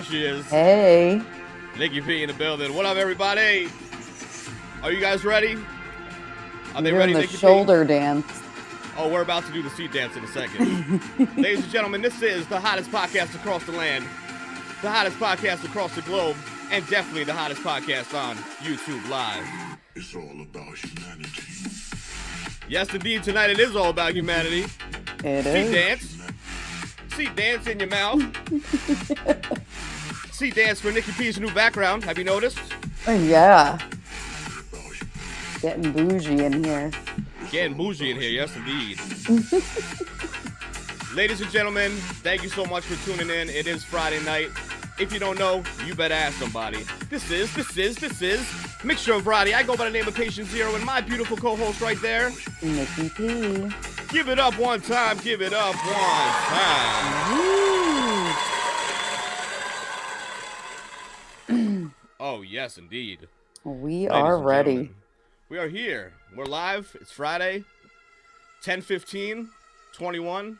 she is. Hey. Nikki P in the building. What up, everybody? Are you guys ready? Are they You're ready, the Nikki shoulder P? dance. Oh, we're about to do the seat dance in a second. Ladies and gentlemen, this is the hottest podcast across the land, the hottest podcast across the globe, and definitely the hottest podcast on YouTube Live. It's all about humanity. Yes, indeed, tonight it is all about humanity. It Seat is. dance. Seat dance in your mouth. Seat dance for Nikki P's new background. Have you noticed? Yeah. Getting bougie in here. Getting bougie in here, yes indeed. Ladies and gentlemen, thank you so much for tuning in. It is Friday night. If you don't know, you better ask somebody. This is Mixture of Variety. I go by the name of Patient Zero, and my beautiful co-host right there, Nikki P. give it up one time, give it up one time. Oh, yes, indeed. We Ladies are and ready. gentlemen, we are here. We're live. It's Friday, 10:15, 21.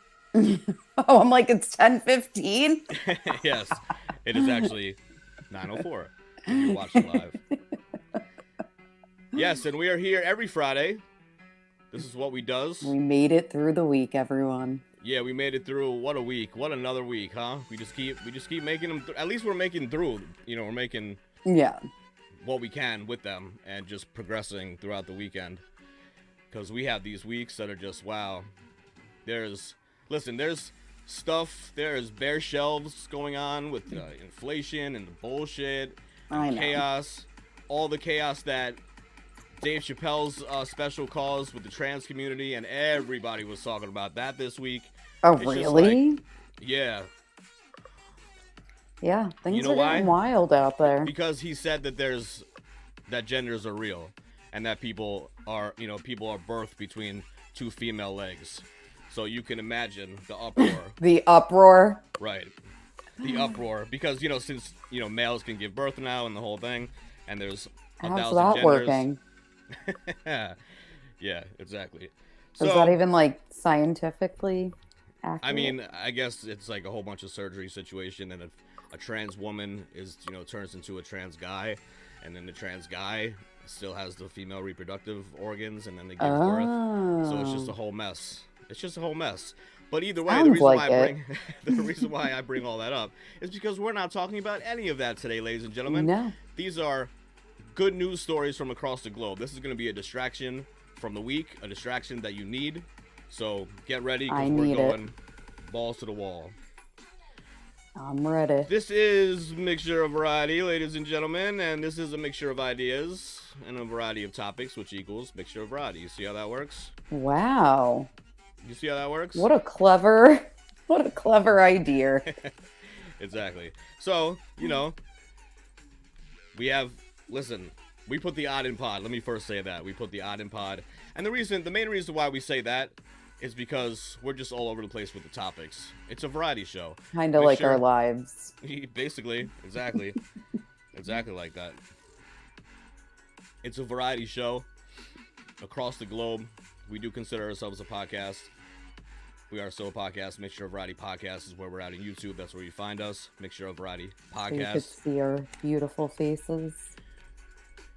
Oh, I'm like, it's 10:15? Yes, it is actually 9:04 when you're watching live. Yes, and we are here every Friday. This is what we does. We made it through the week, everyone. Yeah, we made it through. What a week. What another week, huh? We just keep making them. At least we're making through. You know, we're making Yeah. what we can with them and just progressing throughout the weekend. Because we have these weeks that are just, wow. There's stuff, there's bare shelves going on with inflation and the bullshit, I know. chaos, all the chaos that Dave Chappelle's special caused with the trans community, and everybody was talking about that this week. Oh, It's just really? like, yeah, Yeah, things You know are getting why? wild out there. because he said that genders are real and that people are birthed between two female legs. So you can imagine the uproar. The uproar. Right. The uproar. Because, since, males can give birth now and the whole thing, and there's a How's thousand that genders. working? Yeah, exactly. Is So, that even like scientifically accurate? I mean, I guess it's like a whole bunch of surgery situation, and if a trans woman is, turns into a trans guy, and then the trans guy still has the female reproductive organs, and then they give birth. So it's just a whole mess. It's just a whole mess. But either way, Sounds like the reason why I bring all that up is because we're not talking about any of that today, ladies and gentlemen. No. These are good news stories from across the globe. This is going to be a distraction from the week, a distraction that you need. So get ready, I because we're need it. going balls to the wall. I'm ready. This is Mixture of Variety, ladies and gentlemen, and this is a mixture of ideas and a variety of topics, which equals Mixture of Variety. You see how that works? Wow. You see how that works? What a clever idea. Exactly. So, we put the odd in pod. Let me first say that. We put the odd in pod. And the main reason why we say that is because we're just all over the place with the topics. It's a variety show. Kind of like our lives. Basically, exactly. Exactly like that. It's a variety show across the globe. We do consider ourselves a podcast. We are still a podcast. Mixture of Variety Podcast is where we're at on YouTube. That's where you find us. Mixture of Variety So you could Podcast. see our beautiful faces.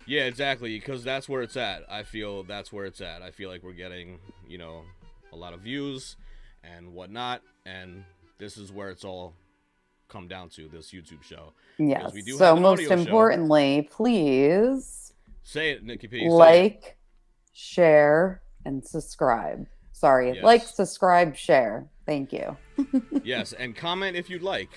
Yeah, exactly, because that's where it's at. I feel that's where it's at. I feel like we're getting, a lot of views and whatnot, and this is where it's all come down to, this YouTube show. Yes. Because we do So have an most audio show. importantly, please Say it, Nikki P. Say it. like, share, and subscribe. Sorry, Yes. like, subscribe, share. Thank you. Yes, and comment if you'd like.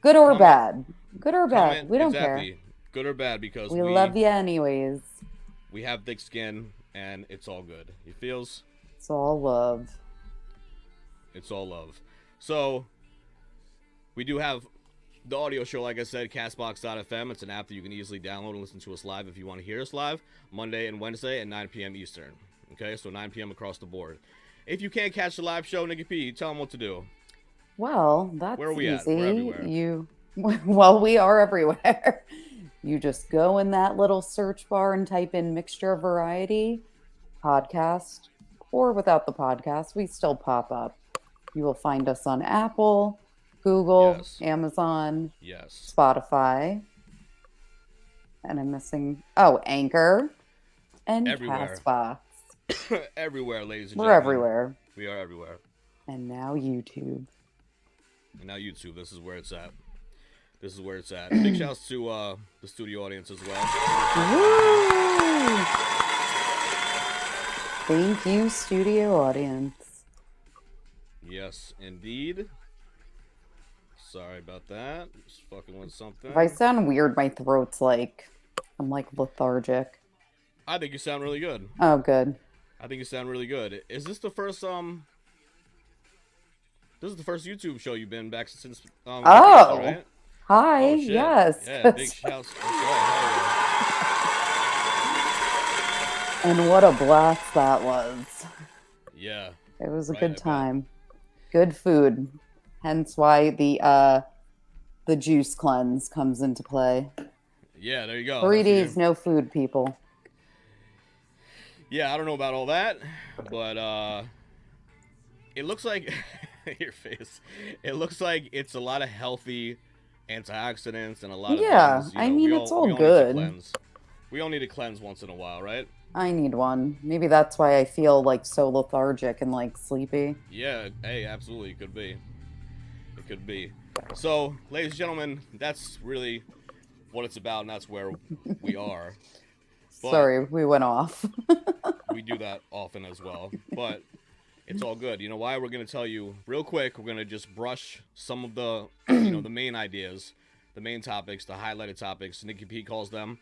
Good or Comment- bad. Good or bad. Comment, We don't exactly. Good or bad, because care. We love you anyways. we have thick skin, and it's all good. You feels? It's all love. It's all love. So, we do have the audio show, like I said, Castbox.fm. It's an app that you can easily download and listen to us live if you want to hear us live, Monday and Wednesday at 9 p.m. Eastern. Okay, so 9 p.m. across the board. If you can't catch the live show, Nikki P, tell them what to do. Well, that's Where are we at? easy. We're everywhere. Well, we are everywhere. You just go in that little search bar and type in Mixture of Variety podcast, or without the podcast, we still pop up. You will find us on Apple, Google, Yes. Amazon, Yes. Spotify. And I'm missing, Anchor and Everywhere. Castbox. Everywhere, ladies and We're gentlemen. everywhere. We are everywhere. And now YouTube. And now YouTube, this is where it's at. This is where it's at. Big shouts to the studio audience as well. Woo! Thank you, studio audience. Yes, indeed. Sorry about that. Just fucking with something. If I sound weird, my throat's like, I'm like lethargic. I think you sound really good. Oh, good. I think you sound really good. Is this the first This is the first YouTube show you've been back since Oh. right? Hi, Oh, shit. yes. Yeah, big shouts. And what a blast that was. Yeah. It was a Right, I good bet. time. Good food. Hence why the juice cleanse comes into play. Yeah, there you go. 3 That's what days, no food, people. Yeah, I don't know about all that, but it looks like your face. It looks like it's a lot of healthy antioxidants and a lot of Yeah, things, I mean, we it's all need to good. cleanse. We all need to cleanse once in a while, right? I need one. Maybe that's why I feel like so lethargic and like sleepy. Yeah, hey, absolutely, it could be. It could be. So, ladies and gentlemen, that's really what it's about, and that's where we are. But Sorry, we went off. we do that often as well, but it's all good. You know why? We're going to tell you real quick. We're going to just brush some of the, the main ideas, the main topics, the highlighted topics. Nikki P calls them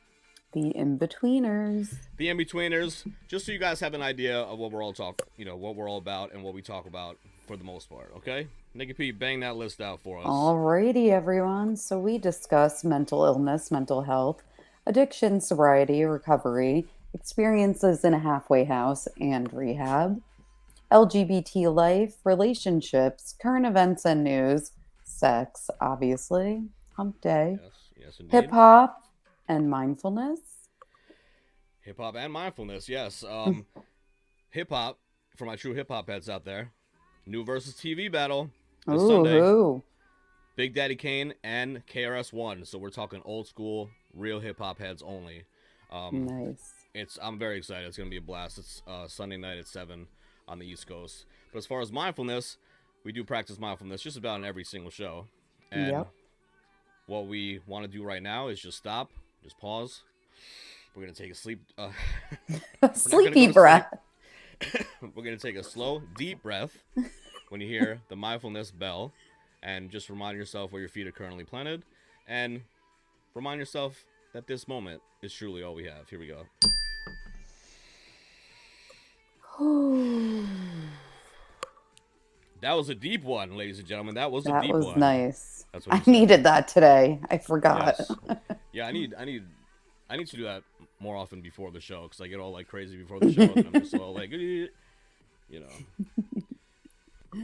The in-betweeners. the in-betweeners, just so you guys have an idea of what we're all what we're all about and what we talk about for the most part, okay? Nikki P, bang that list out for us. Alrighty, everyone. So we discuss mental illness, mental health, addiction, sobriety, recovery, experiences in a halfway house and rehab, LGBT life, relationships, current events and news, sex, obviously, hump day, Yes, indeed. hip hop, and mindfulness. Hip hop and mindfulness, yes. Hip hop, for my true hip hop heads out there, new versus TV battle this Sunday. Ooh. Big Daddy Kane and KRS-One. So we're talking old school, real hip hop heads only. Nice. I'm very excited. It's gonna be a blast. It's Sunday night at 7 on the East Coast. But as far as mindfulness, we do practice mindfulness just about in every single show. And Yep. what we want to do right now is just stop, just pause. We're gonna take a Sleepy breath. We're gonna take a slow, deep breath when you hear the mindfulness bell, and just remind yourself where your feet are currently planted, and remind yourself that this moment is truly all we have. Here we go. That was a deep one, ladies and gentlemen. That was a deep one. That was nice. That's what I he said. needed that today. I forgot. Yes. Yeah, I need to do that more often before the show, because I get all like crazy before the show, and I'm just all like, you know.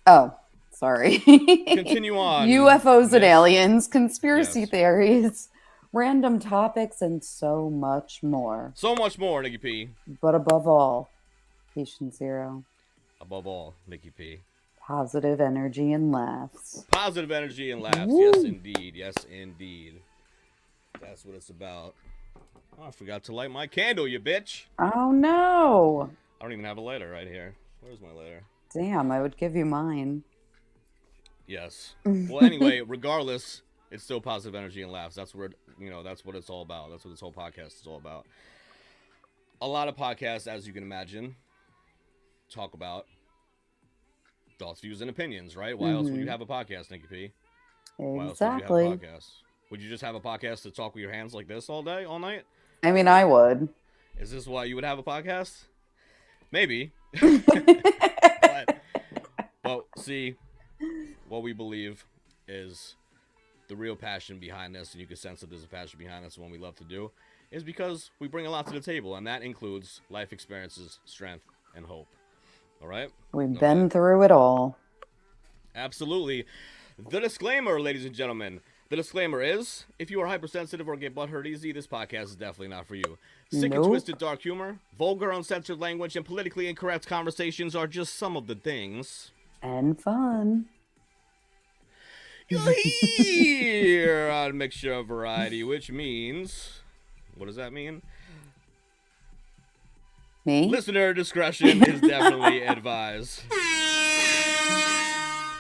Oh, sorry. Continue on. UFOs and Miss. aliens, conspiracy Yes. theories, random topics, and so much more. So much more, Nikki P. But above all, patient zero, Above all, Nikki P. positive energy and laughs. Positive energy and laughs. Woo. Yes, indeed. Yes, indeed. That's what it's about. Oh, I forgot to light my candle, you bitch. Oh no! I don't even have a lighter right here. Where's my lighter? Damn, I would give you mine. Yes. Well, anyway, regardless, it's still positive energy and laughs. That's where, that's what it's all about. That's what this whole podcast is all about. A lot of podcasts, as you can imagine, talk about thoughts, views, and opinions, right? Why else would you have a podcast, Nikki P? Why else Exactly. would you have a podcast? Would you just have a podcast to talk with your hands like this all day, all night? I mean, I would. Is this why you would have a podcast? Maybe. But see, what we believe is the real passion behind this, and you can sense that there's a passion behind this, and what we love to do, is because we bring a lot to the table, and that includes life experiences, strength, and hope. All right? We've been through it all. Absolutely. The disclaimer, ladies and gentlemen. The disclaimer is, if you are hypersensitive or get butthurt easy, this podcast is definitely not for you. Sick and Nope. twisted dark humor, vulgar uncensored language, and politically incorrect conversations are just some of the things. And fun. You'll hear on Mixture of Variety, which means, what does that mean? Me? Listener discretion is definitely advised.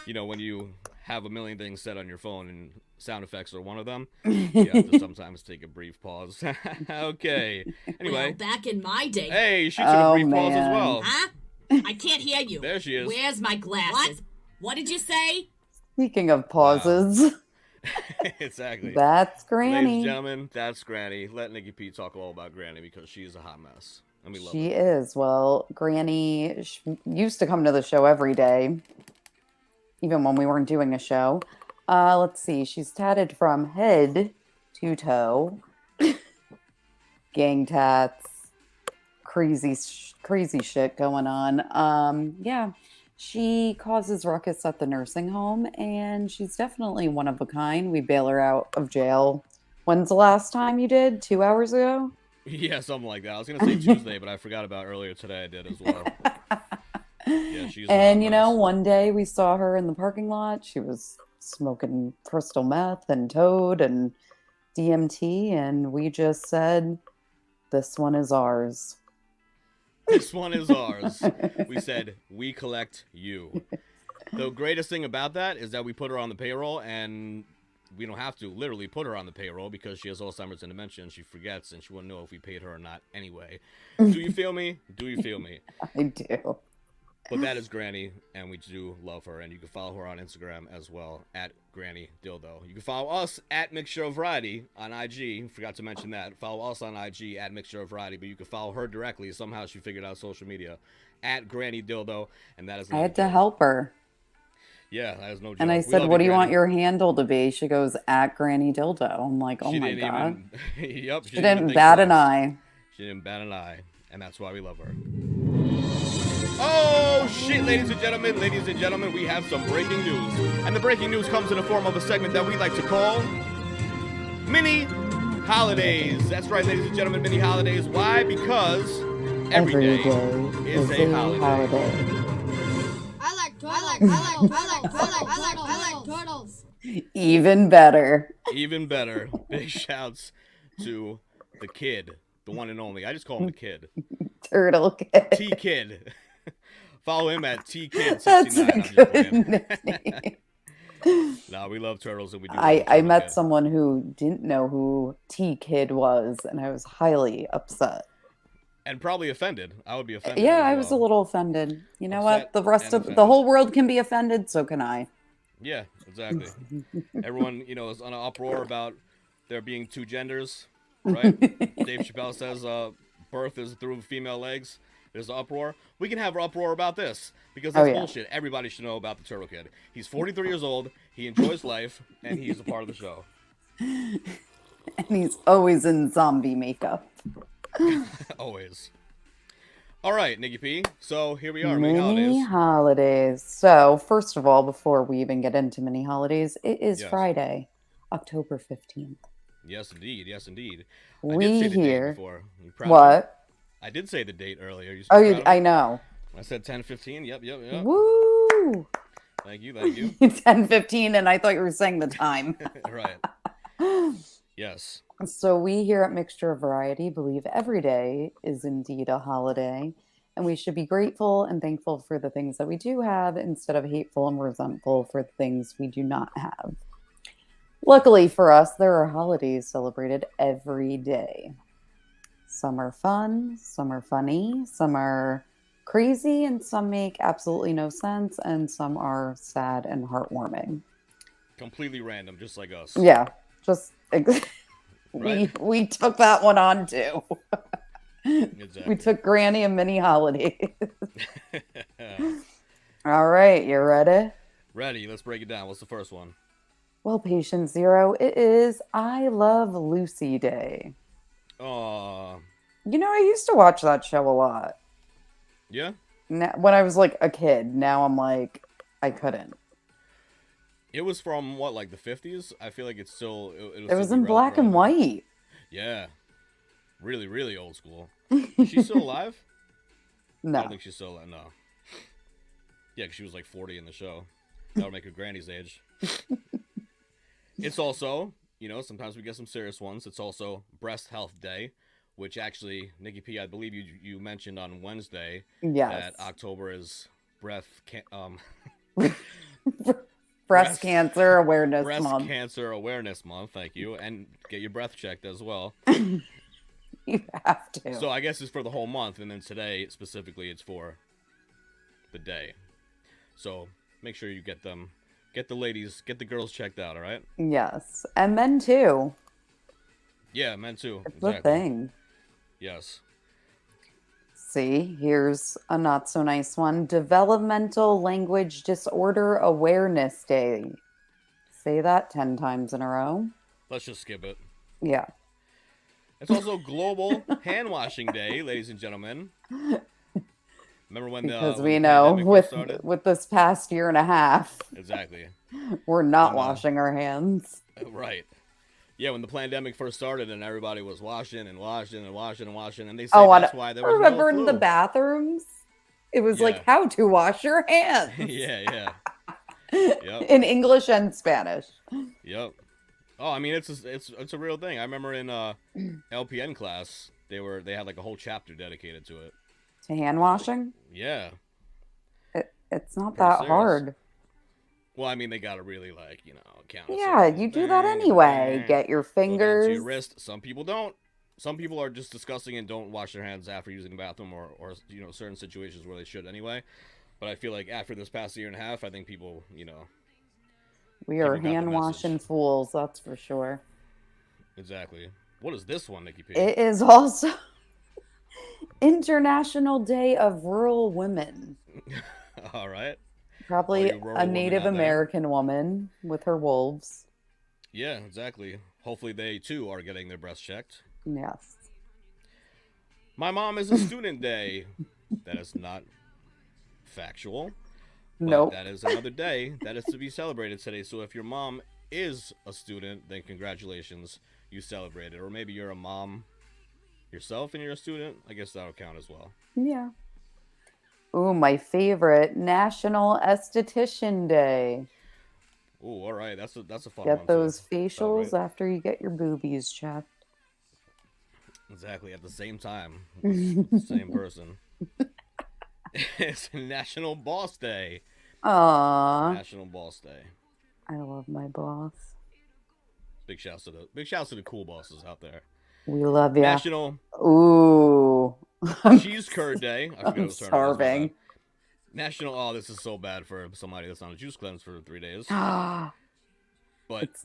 You know, when you have a million things set on your phone and sound effects are one of them, you have to sometimes take a brief pause. Okay. Anyway. Well, back in my day. Hey, she took a brief pause as well. Huh? I can't hear you. There she is. Where's my glasses? What did you say? Speaking of pauses. Wow. Exactly. That's Granny. Ladies and gentlemen, that's Granny. Let Nikki P talk all about Granny because she's a hot mess. And we love She her. is. Well, Granny used to come to the show every day, even when we weren't doing a show. Let's see. She's tatted from head to toe. Gang tats. Crazy shit going on. Yeah. She causes ruckus at the nursing home, and she's definitely one of a kind. We bail her out of jail. When's the last time you did? 2 hours ago? Yeah, something like that. I was going to say Tuesday, but I forgot about earlier today. I did as well. Yeah, she's And, you know, one day we saw her in the parking lot. She was smoking crystal meth and toad and DMT, and we just said, this one is ours. This one is ours. We said, we collect you. The greatest thing about that is that we put her on the payroll, and we don't have to literally put her on the payroll because she has Alzheimer's and dementia, and she forgets, and she wouldn't know if we paid her or not anyway. Do you feel me? Do you feel me? I do. But that is Granny, and we do love her, and you can follow her on Instagram as well, at Granny Dildo. You can follow us at Mixture of Variety on IG. Forgot to mention that. Follow us on IG at Mixture of Variety, but you can follow her directly. Somehow she figured out social media at Granny Dildo, and that is. I had to help her. Yeah, that is no joke. And I said, what do you want your handle to be? She goes, at Granny Dildo. I'm like, oh my God. Yep. She didn't bat an eye. She didn't bat an eye, and that's why we love her. Oh, shit, ladies and gentlemen, we have some breaking news. And the breaking news comes in the form of a segment that we like to call Mini Holidays. That's right, ladies and gentlemen, Mini Holidays. Why? Because every day is a holiday. I like turtles. Even better. Even better. Big shouts to the kid, the one and only. I just call him the kid. Turtle Kid. T-Kid. Follow him at T-Kid69. That's a good name. No, we love turtles, and we do. I met someone who didn't know who T-Kid was, and I was highly upset. And probably offended. I would be offended. Yeah, I was a little offended. You know what? The rest of offended. the whole world can be offended, so can I. Yeah, exactly. Everyone, you know, is on an uproar about there being two genders, right? Dave Chappelle says birth is through female legs. There's an uproar. We can have an uproar about this because that's bullshit. Everybody should know about the Turtle Kid. He's 43 years old. He enjoys life, and he's a part of the show. And he's always in zombie makeup. Always. All right, Nikki P. So here we are, Mini holidays. So first of all, before we even get into mini holidays, it is Friday, October 15th. Yes, indeed. Yes, indeed. We I did say the here. date before. What? I did say the date earlier. I know. I said 10:15. Yep. Woo! Thank you. 10:15, and I thought you were saying the time. Right. Yes. So we here at Mixture of Variety believe every day is indeed a holiday, and we should be grateful and thankful for the things that we do have instead of hateful and resentful for the things we do not have. Luckily for us, there are holidays celebrated every day. Some are fun, some are funny, some are crazy, and some make absolutely no sense, and some are sad and heartwarming. Completely random, just like us. Yeah, just right. we took that one on too. Exactly. We took Granny a mini holiday. All right, you ready? Ready. Let's break it down. What's the first one? Well, patient zero, it is I Love Lucy Day. Aw. You know, I used to watch that show a lot. Yeah? Now, when I was like a kid, now I'm like, I couldn't. It was from what, like the 50s? I feel like it's still. It was in black and white. Yeah. Really, really old school. Is she still alive? No. I don't think she's still alive. No. Yeah, because she was like 40 in the show. That would make her Granny's age. It's also, sometimes we get some serious ones. It's also Breast Health Day, which actually, Nikki P, I believe you mentioned on Wednesday Yes. that October is Breast Cancer Awareness Breast Month. Cancer Awareness Month, thank you. And get your breath checked as well. You have to. So I guess it's for the whole month, and then today, specifically, it's for the day. So make sure you get the girls checked out, all right? Yes. And men too. Yeah, men too. It's Exactly. a thing. Yes. See, here's a not so nice one. Developmental Language Disorder Awareness Day. Say that 10 times in a row. Let's just skip it. Yeah. It's also Global Hand Washing Day, ladies and gentlemen. Remember when Because when we the know pandemic first started? with this past year and a half, Exactly. we're not washing our hands. Right. Yeah, when the pandemic first started and everybody was washing, and they say that's why there was remember no in flu. the bathrooms? It was Yeah. like how to wash your hands. yeah. Yep. In English and Spanish. Yep. Oh, I mean it's a real thing. I remember in LPN class they had like a whole chapter dedicated to it. To hand washing? Yeah. It's not Pretty that serious. hard. Well, I mean they gotta really count. Yeah, you do that anyway. Get your Go down to fingers. your wrist. Some people don't. Some people are just disgusting and don't wash their hands after using the bathroom or certain situations where they should anyway. But I feel like after this past year and a half, I think people, We are people got the hand washing message. fools, that's for sure. Exactly. What is this one, Nikki P? It is also International Day of Rural Women. All right. Probably All you rural a women Native out there. American woman with her wolves. Yeah, exactly. Hopefully they too are getting their breasts checked. Yes. My mom is a student day. That is not factual. But Nope. that is another day that is to be celebrated today. So if your mom is a student, then congratulations, you celebrated. Or maybe you're a mom yourself and you're a student. I guess that'll count as well. Yeah. Ooh, my favorite, National Esthetician Day. Ooh, all right. That's a fun one. Get those to facials celebrate. after you get your boobies checked. Exactly, at the same time. With the same person. It's National Boss Day. Aww. National Boss Day. I love my boss. Big shouts to the cool bosses out there. We love you. National Ooh. Cheese Curd Day. I forget I'm what turn it is, my starving. bad. National. Oh, this is so bad for somebody that's on a juice cleanse for 3 days. But It's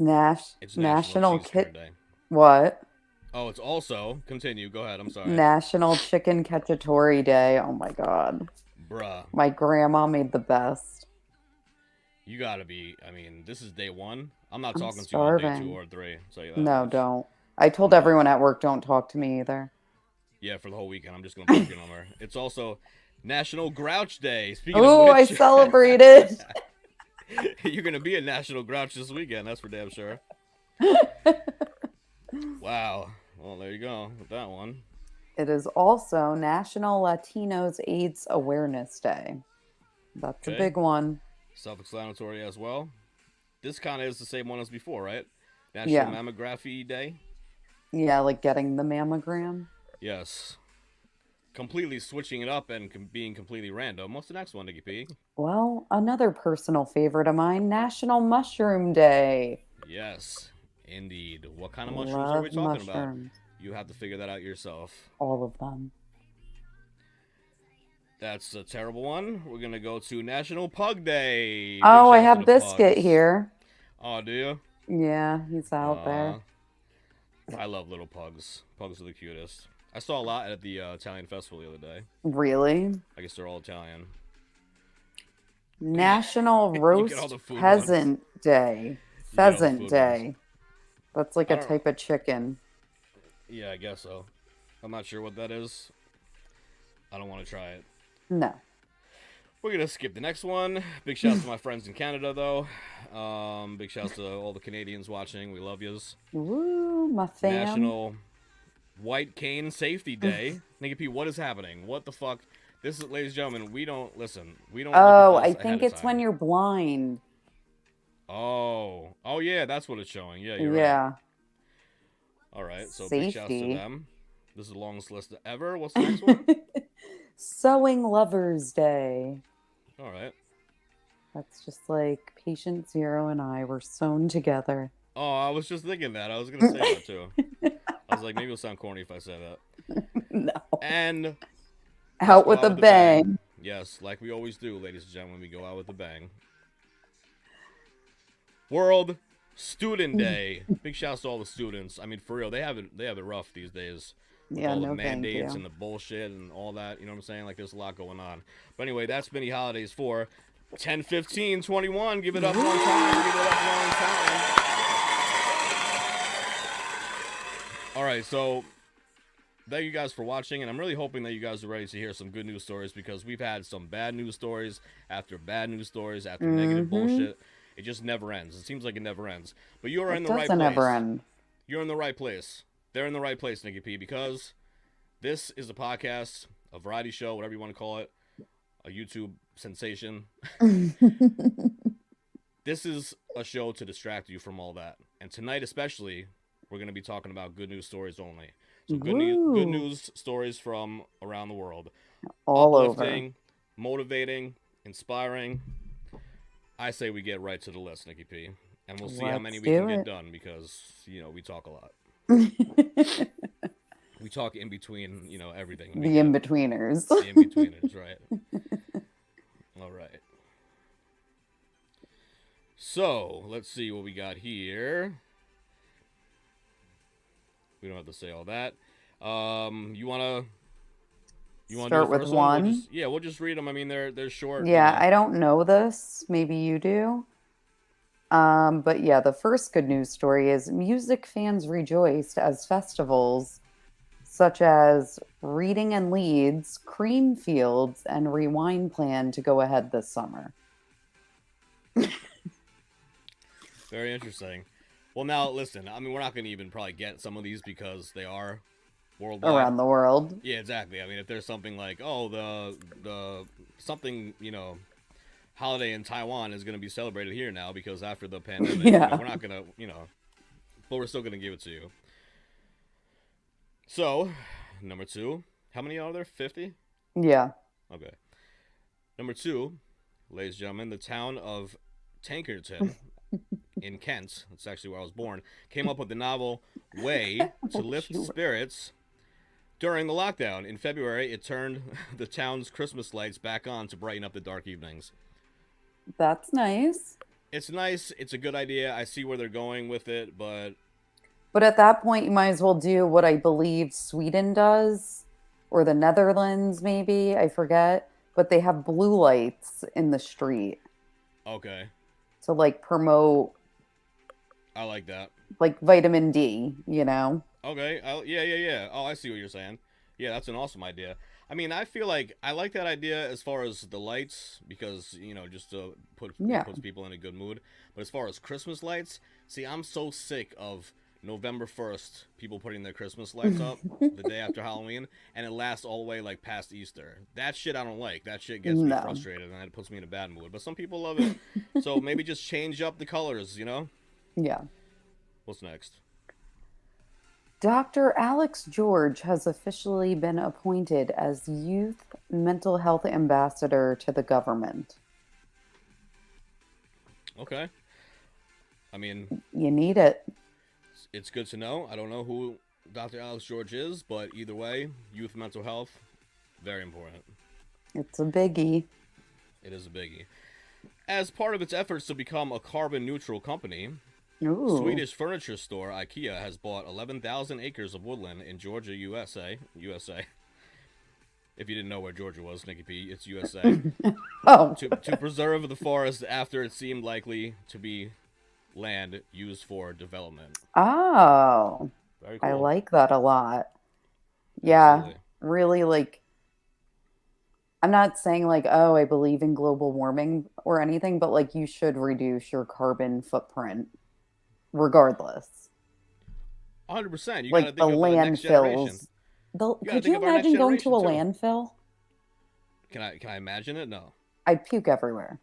it's National Cheese Curd Day. What? Oh, it's also continue. Go ahead. I'm sorry. National Chicken Cacciatore Day. Oh my god. Bruh, My grandma made the best. you gotta be. I mean, this is day 1. I'm not I'm talking to you on day starving. 2 or 3. Tell you that No, much. don't. I told everyone at work don't talk to me either. Yeah, for the whole weekend. I'm just gonna poke your number. It's also National Grouch Day. Speaking Ooh, of I which, celebrated. you're gonna be a National Grouch this weekend. That's for damn sure. Wow. Well, there you go with that one. It is also National Latinos AIDS Awareness Day. That's a Okay. big one. Self-explanatory as well. This kind of is the same one as before, right? National Yeah. Mammography Day. Yeah, like getting the mammogram. Yes. Completely switching it up and being completely random. What's the next one, Nikki P? Well, another personal favorite of mine, National Mushroom Day. Yes, indeed. What kind of mushrooms are we Love talking mushrooms. about? You have to figure that out yourself. All of them. That's a terrible one. We're gonna go to National Pug Day. Big Oh, I shouts to have the Biscuit pugs. here. Oh, do you? Yeah, he's out there. I love little pugs. Pugs are the cutest. I saw a lot at the Italian festival the other day. Really? I guess they're all Italian. National get Roast all the food Pheasant Day. get all the Pheasant food Day. That's like I a don't- type of chicken. Yeah, I guess so. I'm not sure what that is. I don't want to try it. No. We're gonna skip the next one. Big shouts to my friends in Canada, though. Big shouts to all the Canadians watching. We love yous. Woo, my fam. National White Cane Safety Day. Nikki P, what is happening? What the fuck? This is, ladies and gentlemen, we don't listen. We don't. Oh, look at I this ahead think of it's when time. you're blind. Oh, yeah, that's what it's showing. Yeah, you're right. Yeah. All right, so big shouts to Safety. them. This is the longest list ever. What's the next one? Sewing Lovers Day. All right. That's just like patient zero and I were sewn together. Oh, I was just thinking that. I was gonna say that too. I was like, maybe it'll sound corny if I say that. No. And Out let's with go a bang. Yes, like we always do, ladies and gentlemen. We go out with a bang. World Student Day. Big shouts to all the students. I mean, for real, they have it rough these days. With Yeah, all no the thank mandates you. and the bullshit and all that. You know what I'm saying? Like, there's a lot going on. But anyway, that's mini holidays for 10/15/21. Give it up one time. Give it up one time. All right, so thank you guys for watching, and I'm really hoping that you guys are ready to hear some good news stories, because we've had some bad news stories after bad news stories after negative bullshit. It just never ends. It seems like it never ends. But you are in the right Doesn't place. ever end. You're in the right place. They're in the right place, Nikki P, because this is a podcast, a variety show, whatever you want to call it, a YouTube sensation. This is a show to distract you from all that. And tonight especially, we're going to be talking about good news stories only. So good news stories from around the world. All Uplifting, over. motivating, inspiring. I say we get right to the list, Nikki P. And we'll see how many we Let's can do get it. done, because, you know, we talk a lot. We talk in between, you know, everything. The in-betweeners. The in-betweeners, right. All right. So, let's see what we got here. We don't have to say all that. You wanna Start with one? We'll just read them. I mean, they're short. Yeah, you know. I don't know this. Maybe you do. But yeah, the first good news story is music fans rejoiced as festivals such as Reading in Leeds, Creamfields, and Rewind plan to go ahead this summer. Very interesting. Well, now listen. I mean, we're not going to even probably get some of these because they are worldwide. Around the world. Yeah, exactly. I mean, if there's something like, oh, the something, you know, holiday in Taiwan is going to be celebrated here now because after the pandemic, Yeah. you know, we're not going to, you know, but we're still going to give it to you. So, number 2. How many are there? 50? Yeah. Okay. Number 2, ladies and gentlemen, the town of Tankerton in Kent, that's actually where I was born, came up with the novel way to lift spirits during the lockdown. In February, it turned the town's Christmas lights back on to brighten up the dark evenings. That's nice. It's nice. It's a good idea. I see where they're going with it, but at that point, you might as well do what I believe Sweden does, or the Netherlands, maybe. I forget. But they have blue lights in the street okay. to like promote I like that. like vitamin D, you know? Okay. Yeah. Oh, I see what you're saying. Yeah, that's an awesome idea. I mean, I feel like I like that idea as far as the lights because, you know, just to puts people in a good mood. But as far as Christmas lights, see, I'm so sick of November 1st, people putting their Christmas lights up the day after Halloween, and it lasts all the way, like, past Easter. That shit I don't like. That shit gets me frustrated, and it puts me in a bad mood. But some people love it. So maybe just change up the colors, you know? Yeah. What's next? Dr. Alex George has officially been appointed as Youth Mental Health Ambassador to the government. Okay. I mean, you need it. It's good to know. I don't know who Dr. Alex George is, but either way, youth mental health, very important. It's a biggie. It is a biggie. As part of its efforts to become a carbon neutral company, Ooh. Swedish furniture store Ikea has bought 11,000 acres of woodland in Georgia, USA. If you didn't know where Georgia was, Nikki P, it's USA. Oh. To preserve the forest after it seemed likely to be land used for development. Oh. Very cool. I like that a lot. Yeah. Absolutely. Really, like, I'm not saying like, oh, I believe in global warming or anything, but like you should reduce your carbon footprint regardless. 100%. You Like gotta think the of the next generation. landfills. Could you imagine going to a landfill? Can I imagine it? No. I'd puke everywhere.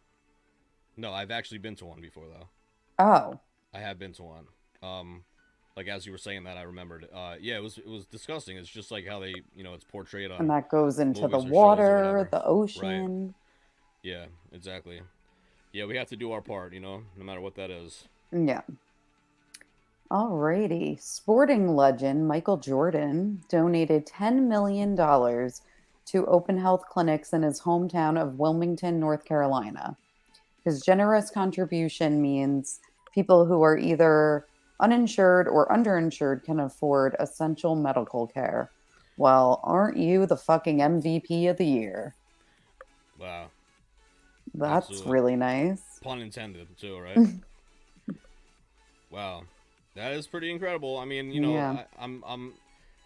No, I've actually been to one before though. Oh, I have been to one. Like as you were saying that, I remembered. Yeah, it was disgusting. It's just like how they, it's portrayed and on that goes into the movies or shows or water, whatever. the Right. ocean. Yeah, exactly. Yeah, we have to do our part, no matter what that is. Yeah. Alrighty. Sporting legend Michael Jordan donated $10 million to open health clinics in his hometown of Wilmington, North Carolina. His generous contribution means people who are either uninsured or underinsured can afford essential medical care. Well, aren't you the fucking MVP of the year? Wow. That's Absolutely. really nice. Pun intended, too, right? Wow. That is pretty incredible. I mean, Yeah. I'm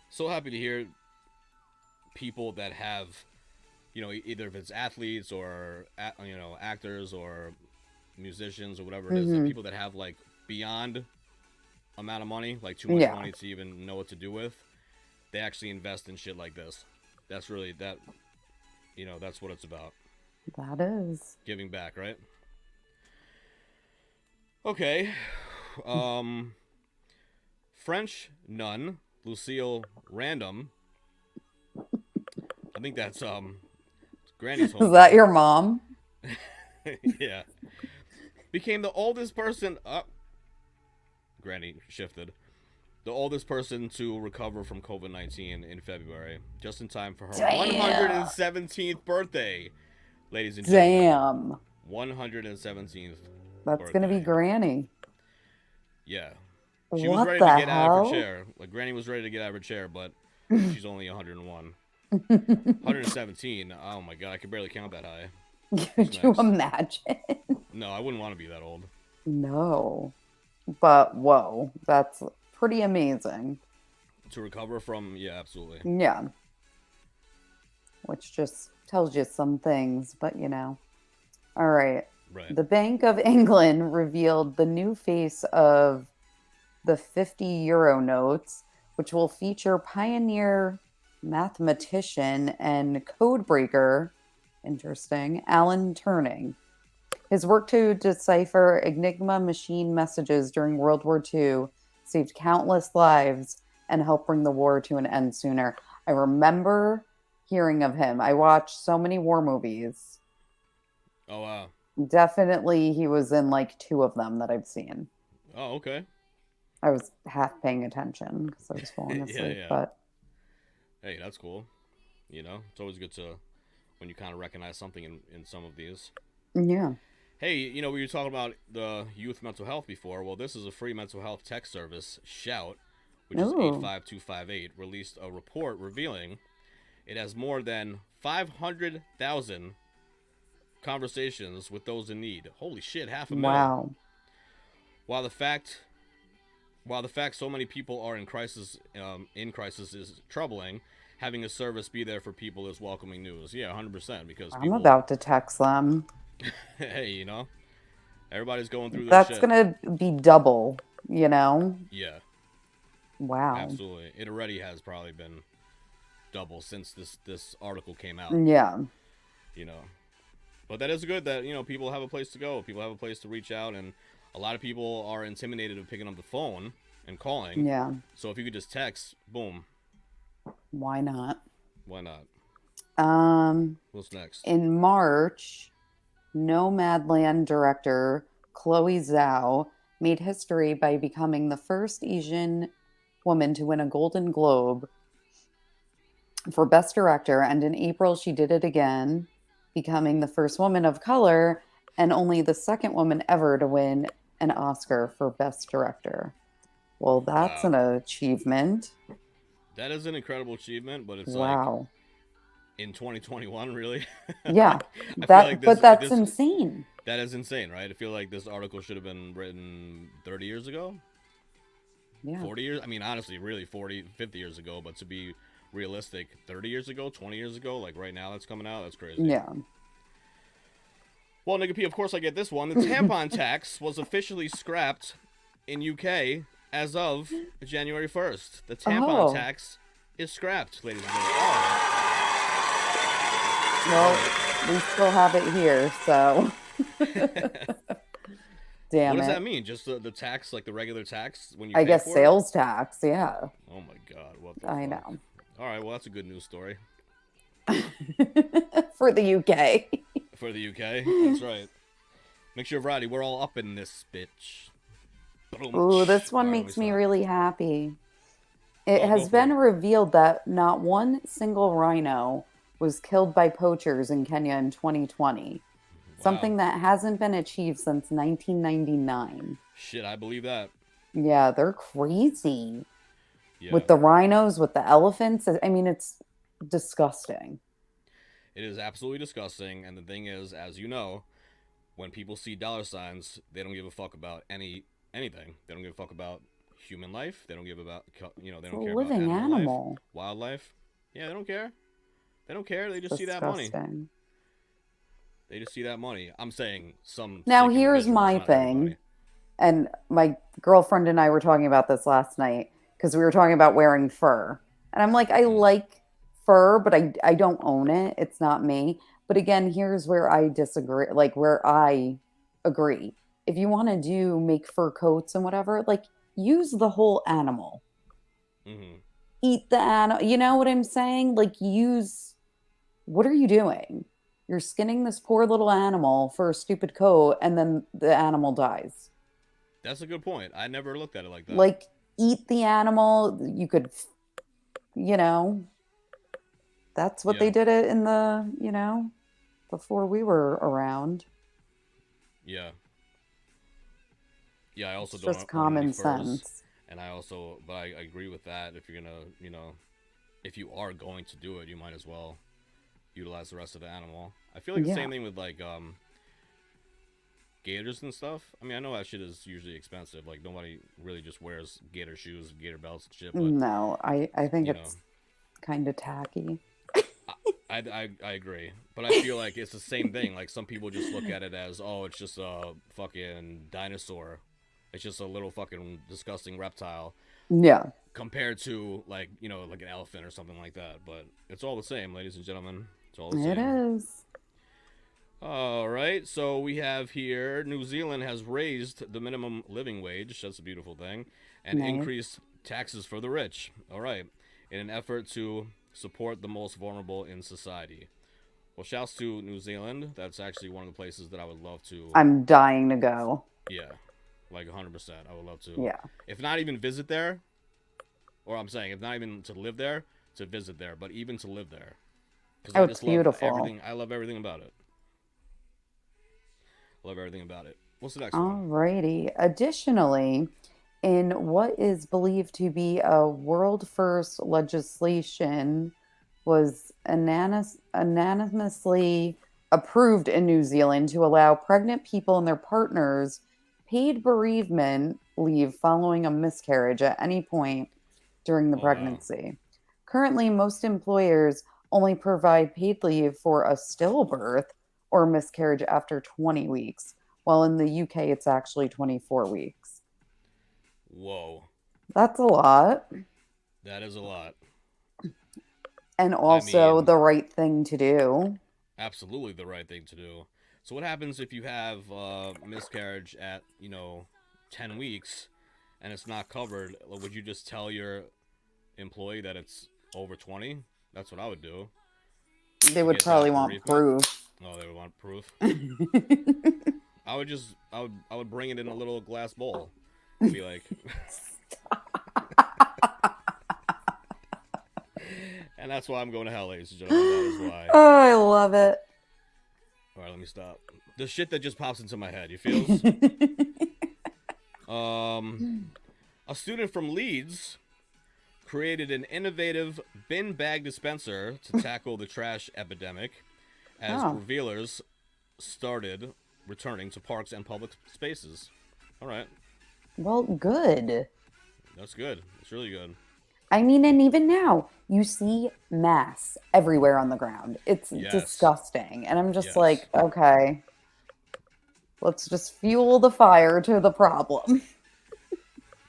so happy to hear people that have, either if it's athletes or, actors or musicians or whatever it is, that people that have, like, beyond amount of money, like too much Yeah. money to even know what to do with, they actually invest in shit like this. That's really, that's what it's about. That is. Giving back, right? Okay. French nun Lucille Random. I think that's Granny's home. Is that your mom? Yeah. Became the oldest person Granny shifted. The oldest person to recover from COVID-19 in February, just in time for her 117th birthday, ladies and gentlemen. Damn. 117th. That's going to be Granny. Yeah. She was What ready the to get out of hell? her chair. Like, Granny was ready to get out of her chair, but she's only 101. 117. Oh my god, I could barely count that high. Could you imagine? No, I wouldn't want to be that old. No. But, whoa, that's pretty amazing. To recover from, yeah, absolutely. Yeah. Which just tells you some things, but All right. Right. The Bank of England revealed the new face of the 50 euro notes, which will feature pioneer mathematician and codebreaker, interesting, Alan Turing. His work to decipher Enigma machine messages during World War II saved countless lives and helped bring the war to an end sooner. I remember hearing of him. I watched so many war movies. Oh, wow. Definitely he was in like 2 of them that I've seen. Oh, okay. I was half paying attention because I was falling asleep. Yeah. But hey, that's cool. It's always good to when you kind of recognize something in some of these. Yeah. Hey, we were talking about the youth mental health before. Well, this is a free mental health text service, Shout, which is 85258, released a report revealing it has more than 500,000 conversations with those in need. Holy shit, 500,000. Wow. While the fact so many people are in crisis is troubling, having a service be there for people is welcoming news. Yeah, 100%. Because I'm about to text them. Hey, everybody's going through this That's shit. gonna be double, Yeah. Wow. Absolutely. It already has probably been double since this article came out. Yeah. But that is good that, people have a place to go. People have a place to reach out, and a lot of people are intimidated of picking up the phone and calling. Yeah. So if you could just text, boom. Why not? Why not? What's next? In March, Nomadland director Chloe Zhao made history by becoming the first Asian woman to win a Golden Globe for Best Director, and in April she did it again, becoming the first woman of color and only the second woman ever to win an Oscar for Best Director. Well, that's an achievement. That is an incredible achievement, but it's wow. In 2021, really? Yeah. That's insane. That is insane, right? I feel like this article should have been written 30 years ago. Yeah. 40 years? I mean, honestly, really 40, 50 years ago, but to be realistic, 30 years ago, 20 years ago, like right now that's coming out, that's crazy. Yeah. Well, Nigga P, of course I get this one. The tampon tax was officially scrapped in UK as of January 1st. The tampon tax is scrapped, ladies and gentlemen. Well, we still have it here, so. Damn What does it. that mean? Just the tax, like the regular tax when you I pay guess for sales tax, yeah. it? Oh my god, what the I fuck? know. All right, well that's a good news story For the UK. for the UK. That's right. Mixture of variety. We're all up in this bitch. Ooh, this one All right, makes let me stop. really happy. It Oh, go has for been it. revealed that not one single rhino was killed by poachers in Kenya in 2020, Wow. something that hasn't been achieved since 1999. Shit, I believe that. Yeah, they're crazy. Yeah. With the rhinos, with the elephants. I mean, it's disgusting. It is absolutely disgusting, and the thing is, as you know, when people see dollar signs, they don't give a fuck about anything. They don't give a fuck about human life. They don't give about they don't It's care a about living animal. life, wildlife. Yeah, they don't care. They don't care. They just see that money. Disgusting. They just see that money. I'm saying some. Now, sick here's individuals, my not thing. everybody. And my girlfriend and I were talking about this last night because we were talking about wearing fur. And I'm like, I like fur, but I don't own it. It's not me. But again, here's where I disagree, like where I agree. If you want to make fur coats and whatever, like use the whole animal. Mm-hmm. Eat the animal. You know what I'm saying? Like what are you doing? You're skinning this poor little animal for a stupid coat and then the animal dies. That's a good point. I never looked at it like that. Like, eat the animal. You could, that's what they did it in the, before we were around. Yeah. Yeah, I also It's don't just own common any furs, sense. and but I agree with that. If you're gonna, if you are going to do it, you might as well utilize the rest of the animal. I feel like the same thing with like gators and stuff. I mean, I know that shit is usually expensive. Like nobody really just wears gator shoes, gator belts and shit. But No, I think you it's kind of tacky. I agree, but I feel like it's the same thing. Like some people just look at it as, oh, it's just a fucking dinosaur. It's just a little fucking disgusting reptile. Yeah. Compared to like like an elephant or something like that. But it's all the same, ladies and gentlemen. It's all the same. It is. All right, so we have here New Zealand has raised the minimum living wage. That's a beautiful thing, and Nice. increased taxes for the rich. All right, in an effort to support the most vulnerable in society. Well, shouts to New Zealand. That's actually one of the places that I would love to. I'm dying to go. Yeah, like 100%. I would love to. Yeah. If not even visit there, or I'm saying if not even to live there, to visit there, but even to live there. Oh, it's beautiful. I love everything about it. Love everything about it. What's the next one? Alrighty. Additionally, in what is believed to be a world first legislation was unanimously approved in New Zealand to allow pregnant people and their partners paid bereavement leave following a miscarriage at any point during the pregnancy. Wow. Currently, most employers only provide paid leave for a stillbirth or miscarriage after 20 weeks, while in the UK it's actually 24 weeks. Whoa. That's a lot. That is a lot. And also the right thing to do. Absolutely the right thing to do. So what happens if you have miscarriage at, 10 weeks and it's not covered? Would you just tell your employee that it's over 20? That's what I would do. They would probably want proof. Oh, they would want proof. I would bring it in a little glass bowl and be like, and that's why I'm going to hell, ladies and gentlemen. That is why. Oh, I love it. All right, let me stop. The shit that just pops into my head, you feels? A student from Leeds created an innovative bin bag dispenser to tackle the trash epidemic as revealers started returning to parks and public spaces. All right. Well, good. That's good. It's really good. I mean, and even now, you see mass everywhere on the ground. It's disgusting. And I'm just like, okay, let's just fuel the fire to the problem.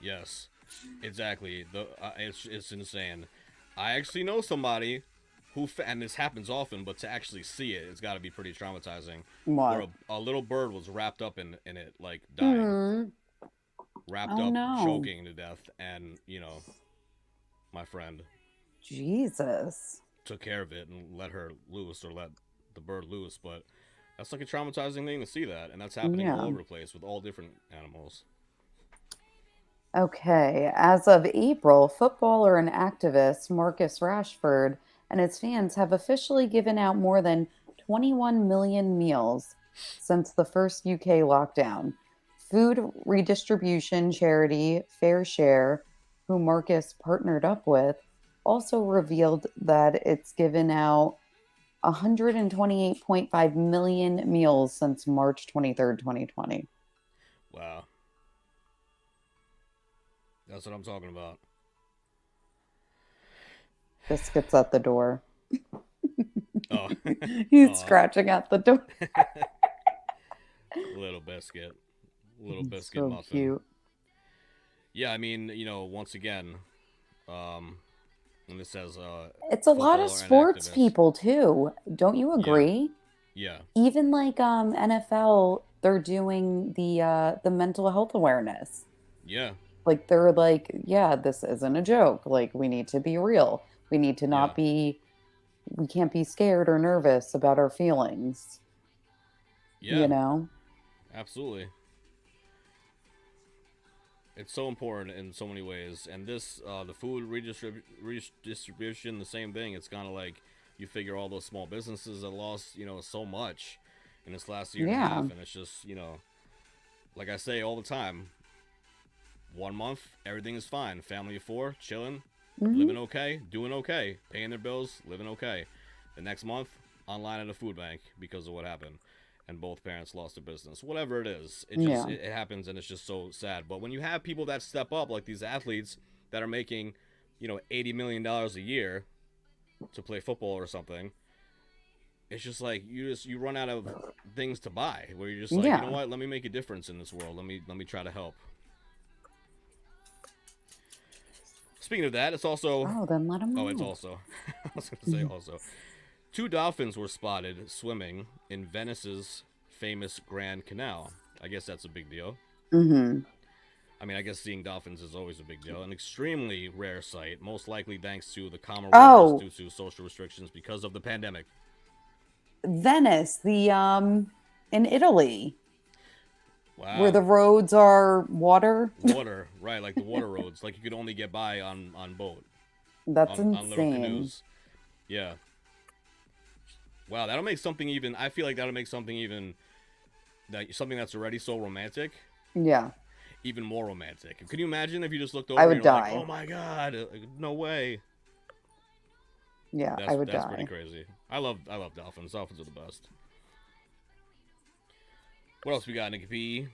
Yes, exactly. It's insane. I actually know somebody and this happens often, but to actually see it, it's got to be pretty traumatizing. What? Where a little bird was wrapped up in it, like dying, wrapped up, no. choking to death, and my friend Jesus. took care of it and let her loose, or let the bird loose. But that's like a traumatizing thing to see that, and that's happening all over the place with all different animals. Okay, as of April, footballer and activist Marcus Rashford and his fans have officially given out more than 21 million meals since the first UK lockdown. Food redistribution charity Fair Share, who Marcus partnered up with, also revealed that it's given out 128.5 million meals since March 23rd, 2020. Wow. That's what I'm talking about. Biscuit's at the door. Oh. He's scratching at the door. Little biscuit. Little He's biscuit so muffin. cute. Yeah, I mean, once again, when it says It's a lot of sports people too. Don't you agree? Yeah. Even like NFL, they're doing the mental health awareness. Yeah. Like they're like, yeah, this isn't a joke. Like we need to be real. We need to not be. We can't be scared or nervous about our feelings. Yeah. Absolutely. It's so important in so many ways. And this, the food redistribution, the same thing. It's kind of like you figure all those small businesses that lost, so much in this last year and a half. And it's just, like I say all the time, 1 month, everything is fine. Family of 4, chilling, living okay, doing okay, paying their bills, living okay. The next month, online at a food bank because of what happened. And both parents lost their business. Whatever it is, it happens, and it's just so sad. But when you have people that step up, like these athletes that are making, $80 million a year to play football or something, it's just like you run out of things to buy. Where you're just like, you know what? Let me make a difference in this world. Let me try to help. Speaking of that, it's also. Oh, then let them know. Oh, it's also. I was going to say also. 2 dolphins were spotted swimming in Venice's famous Grand Canal. I guess that's a big deal. Mm-hmm. I mean, I guess seeing dolphins is always a big deal. An extremely rare sight, most likely thanks to the calmer waters due to social restrictions because of the pandemic. Venice, in Italy. Wow. Where the roads are water. Water, right, like the water roads. Like you could only get by on boat. That's insane. On little canoes. Yeah. Wow, that'll make something even. I feel like that'll make something even. Something that's already so romantic. Yeah. Even more romantic. Can you imagine if you just looked over? I would and you're die. Like, oh my god! No way. Yeah, I would die. That's pretty crazy. I love dolphins. Dolphins are the best. What else we got, Nikki P?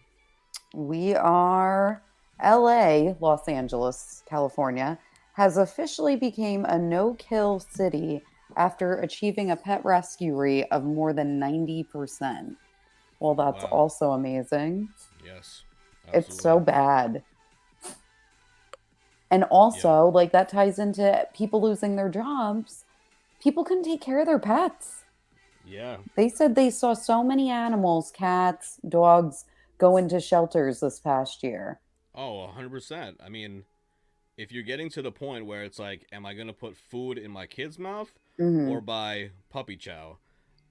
We are LA, Los Angeles, California, has officially become a no-kill city after achieving a pet rescue rate of more than 90%. Well, that's also amazing. Yes. Absolutely. It's so bad. And also, like, that ties into people losing their jobs. People couldn't take care of their pets. Yeah. They said they saw so many animals, cats, dogs, go into shelters this past year. Oh, 100%. I mean, if you're getting to the point where it's like, am I going to put food in my kid's mouth or buy puppy chow?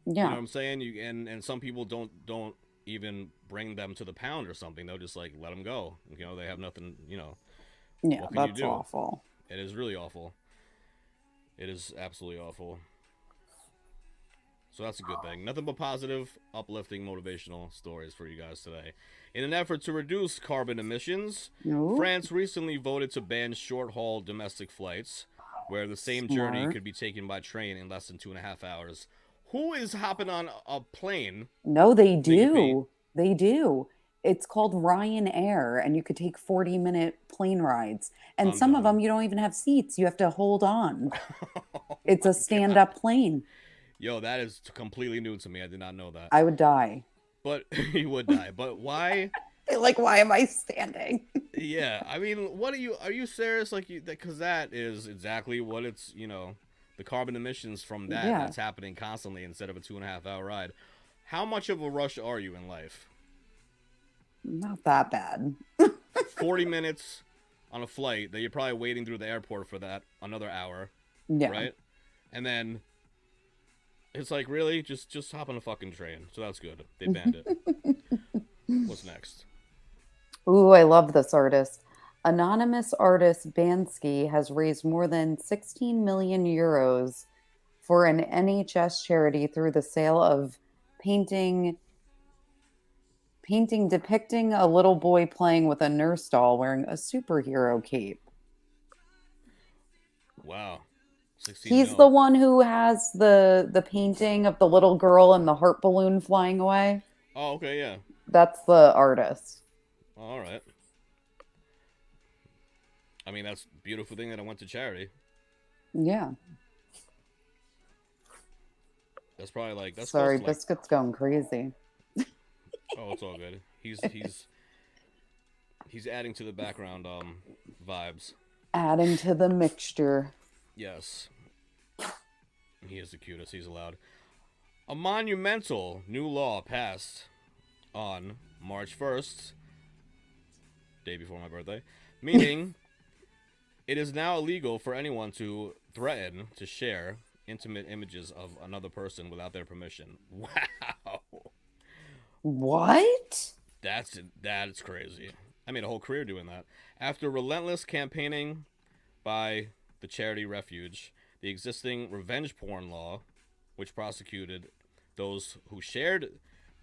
Yeah. You know what I'm saying? And some people don't even bring them to the pound or something. They'll just like let them go. They have nothing, Yeah, what can that's you do? awful. It is really awful. It is absolutely awful. So that's a good thing. Nothing but positive, uplifting, motivational stories for you guys today. In an effort to reduce carbon emissions, France recently voted to ban short-haul domestic flights, where the same journey could be taken by train in less than 2.5 hours. Who is hopping on a plane? No, they do. They do. It's called Ryanair, and you could take 40-minute plane rides. And some of them, you don't even have seats. You have to hold on. It's a stand-up plane. Yo, that is completely new to me. I did not know that. I would die. But you would die. But why? Like, why am I standing? Yeah, I mean, are you serious? Like, because that is exactly what it's, the carbon emissions from that that's happening constantly instead of a 2.5 hour ride. How much of a rush are you in life? Not that bad. 40 minutes on a flight that you're probably waiting through the airport for that another hour. Yeah. Right? And then it's like, really? Just hop on a fucking train. So that's good. They banned it. What's next? Ooh, I love this artist. Anonymous artist Bansky has raised more than 16 million euros for an NHS charity through the sale of painting depicting a little boy playing with a nurse doll wearing a superhero cape. Wow. 16 He's mil. the one who has the painting of the little girl and the heart balloon flying away. Oh, okay, yeah. That's the artist. All right. I mean, that's a beautiful thing that I went to charity. Yeah. That's probably like that's Sorry, close to, like, Biscuit's going crazy. oh, it's all good. He's adding to the background vibes. Adding to the mixture. Yes. He is the cutest. He's allowed. A monumental new law passed on March 1st, day before my birthday, meaning it is now illegal for anyone to threaten to share intimate images of another person without their permission. Wow. What? That's crazy. I made a whole career doing that. After relentless campaigning by the charity Refuge, the existing revenge porn law, which prosecuted those who shared